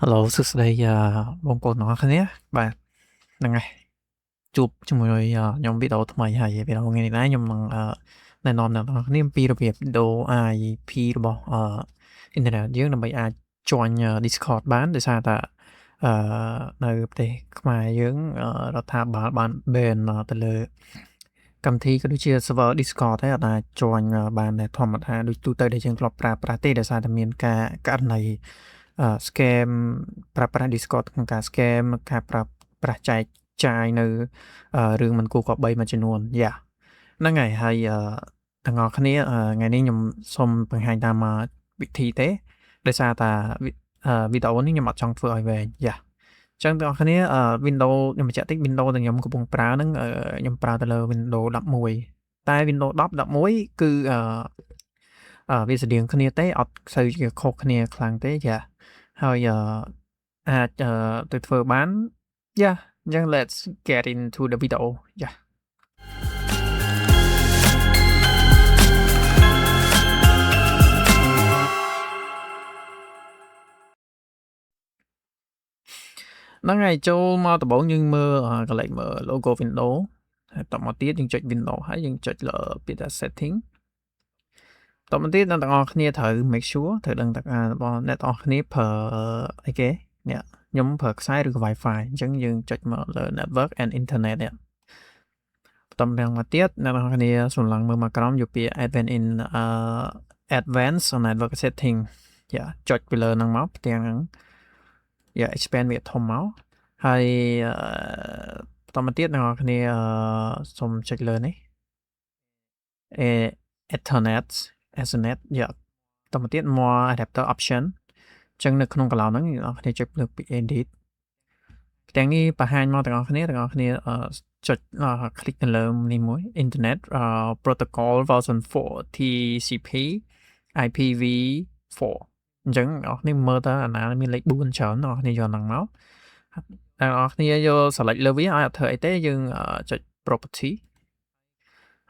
Hello សួស្តីបងប្អូនទាំងអស់គ្នាបាទហ្នឹងហើយជួបជាមួយខ្ញុំវីដេអូថ្មីហើយវីដេអូថ្ងៃនេះដែរខ្ញុំនឹងណែនាំអ្នកទាំងអស់គ្នាអំពីរបៀបដូរ IP របស់អ៊ីនធឺណិតយើងដើម្បីអាច join Discord បានដោយសារតែអឺនៅប្រទេសខ្មែរយើងរដ្ឋាភិបាលបាន ban ទៅលើកម្មវិធីក៏ដូចជា server Discord ហើយអត់អាច join បានដែលធម្មតាដូចទូទៅដែលយើងធ្លាប់ប្រើប្រាស់ទេដោយសារតែមានការករណីscam ប្រើប្រាស់ Discord ក្នុងការ scam ការប្រើប្រាស់ចែកចាយនៅរឿងមិនគួរគប្បីមួយចំនួនហ្នឹងហើយទាំងអស់គ្នាថ្ងៃនេះខ្ញុំសូមបង្ហាញតាមវិធីទេដោយសារតែវីដេអូនេះខ្ញុំអត់ចង់ធ្វើឲ្យវែងអញ្ចឹងទាំងអស់គ្នាWindows ខ្ញុំបញ្ជាក់តិច Windows ដែលខ្ញុំកំពុងប្រើហ្នឹងខ្ញុំប្រើទៅលើ Windows 11តែ Windows 10 11គឺវាស្រដៀងគ្នាទេអត់សូវជាខុសគ្នាខ្លាំងទេហើយអាចទៅធ្វើបានអញ្ចឹង let's get into the video ហ្នឹងហើយចូលមកដំបូងយើងមើលកន្លែងមើល logo Windows ហើយបន្តមកទៀតយើងចុច Windows ហើយយើងចុចលើពាក្យថា setting បន្តមកទៀតអ្នកទាំងអស់គ្នាត្រូវ make sure ត្រូវដឹងថារបស់អ្នកទាំងអស់គ្នាប្រើអីគេនេះខ្ញុំប្រើខ្សែឬក៏ Wi-Fi អញ្ចឹងយើងចុចមកលើ network and internet នេះបន្តមកទៀតអ្នកទាំងអស់គ្នាស្រួលឡើងមើលមកក្រោមយកពាក្យ advanced network setting ចុចពីលើហ្នឹងមកផ្ទាំងហ្នឹងexpand វាធំមកហើយបន្តមកទៀតអ្នកនរគ្នាសូមចុចលើនេះ Ethernet បន្តមកទៀត more adapter option អញ្ចឹងនៅក្នុងកន្លោហ្នឹងអ្នកនរគ្នាចុចលើពី edit ផ្ទាំងនេះបង្ហាញមកទាំងអស់គ្នាចុច click ទៅលើនេះមួយ internet protocol version 4 TCP IPv4 អញ្ចឹងអ្នកនរគ្នាមើលតើអាណាមានលេខ4ច្រើនអ្នកនរគ្នាយកហ្នឹងមកអ្នកនរគ្នាយក select លើវាឲ្យអត់ធ្វើអីទេយើងចុច property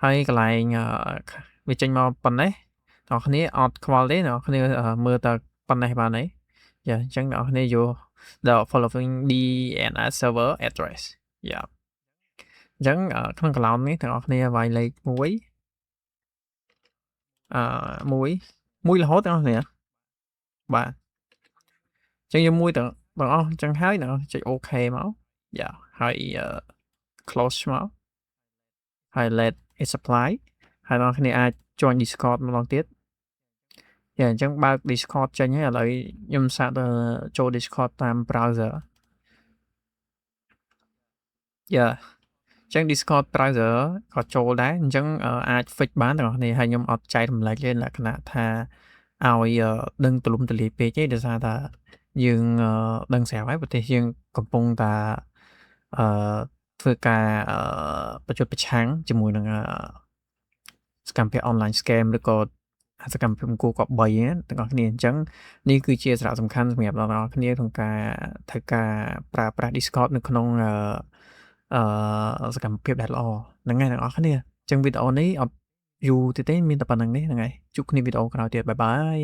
ហើយកន្លែងវាចេញមកប៉ុណ្ណេះអ្នកនរគ្នាអត់ខ្វល់ទេអ្នកនរគ្នាមើលតើប៉ុណ្ណេះបានអីអញ្ចឹងអ្នកនរគ្នាយក the following DNS server address អញ្ចឹងក្នុងកន្លោននេះអ្នកនរគ្នាវាយលេខ1រហូតអ្នកនរគ្នាបាទអញ្ចឹងយើងមួយទាំងអស់អញ្ចឹងហើយចុច OK មកហើយ close មកហើយ let it apply ហើយអ្នកគ្នាអាច join Discord ម្ដងទៀតអញ្ចឹងបើក Discord ចេញហើយឥឡូវខ្ញុំសាកចូល Discord តាម browser អញ្ចឹង Discord browser ក៏ចូលដែរអញ្ចឹងអាច fix បានទាំងអស់គ្នាហើយខ្ញុំអត់ចែករំលែកទេលក្ខណៈថាឲ្យដឹងទូលំទូលាយពេកទេដោយសារតែយើងដឹងស្រាប់ហើយប្រទេសយើងកំពុងតែធ្វើការប្រយុទ្ធប្រឆាំងជាមួយនឹងសកម្មភាព online scam ឬក៏សកម្មភាពគួរគប្បីទាំងអស់គ្នាអញ្ចឹងនេះគឺជាសារៈសំខាន់សម្រាប់អ្នកនរគ្នាក្នុងការធ្វើការប្រើប្រាស់ Discord នៅក្នុងសកម្មភាពដែលល្អហ្នឹងហើយអ្នកនរគ្នាអញ្ចឹងវីដេអូនេះអត់យូរទេមានតែប៉ុណ្្នឹងនេះហ្នឹងហើយជួបគ្នាវីដេអូក្រោយទៀតបាយបាយ